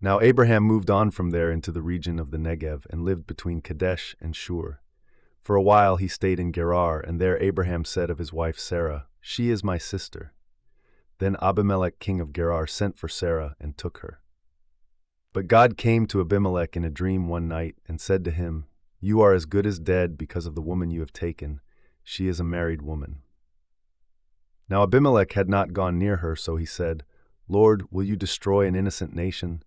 Now Abraham moved on from there into the region of the Negev and lived between Kadesh and Shur. For a while he stayed in Gerar, and there Abraham said of his wife Sarah, "She is my sister." Then Abimelek king of Gerar sent for Sarah and took her. But God came to Abimelek in a dream one night and said to him, "You are as good as dead because of the woman you have taken. She is a married woman." Now Abimelek had not gone near her, so he said, "Lord, will you destroy an innocent nation?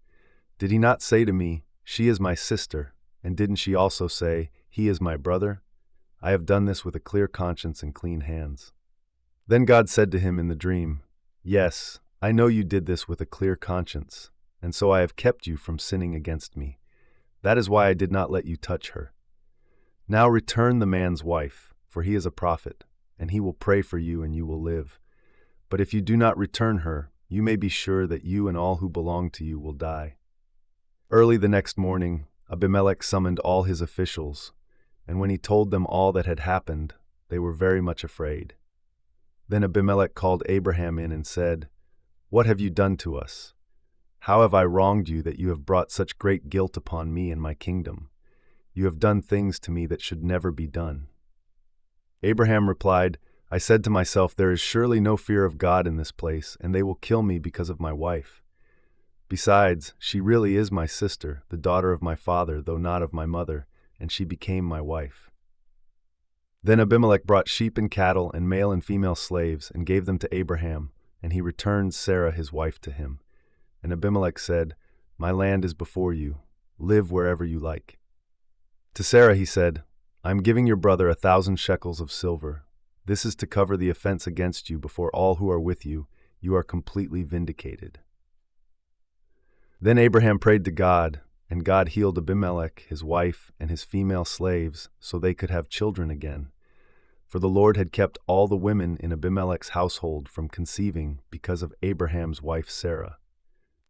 Did he not say to me, 'She is my sister,' and didn't she also say, 'He is my brother'? I have done this with a clear conscience and clean hands." Then God said to him in the dream, "Yes, I know you did this with a clear conscience, and so I have kept you from sinning against me. That is why I did not let you touch her. Now return the man's wife, for he is a prophet, and he will pray for you and you will live. But if you do not return her, you may be sure that you and all who belong to you will die." Early the next morning, Abimelek summoned all his officials, and when he told them all that had happened, they were very much afraid. Then Abimelek called Abraham in and said, "What have you done to us? How have I wronged you that you have brought such great guilt upon me and my kingdom? You have done things to me that should never be done." Abraham replied, "I said to myself, there is surely no fear of God in this place, and they will kill me because of my wife. Besides, she really is my sister, the daughter of my father, though not of my mother, and she became my wife." Then Abimelek brought sheep and cattle and male and female slaves and gave them to Abraham, and he returned Sarah his wife to him. And Abimelek said, "My land is before you. Live wherever you like." To Sarah he said, "I am giving your brother 1,000 shekels of silver. This is to cover the offense against you before all who are with you. You are completely vindicated." Then Abraham prayed to God, and God healed Abimelek, his wife, and his female slaves, so they could have children again. For the Lord had kept all the women in Abimelek's household from conceiving because of Abraham's wife Sarah.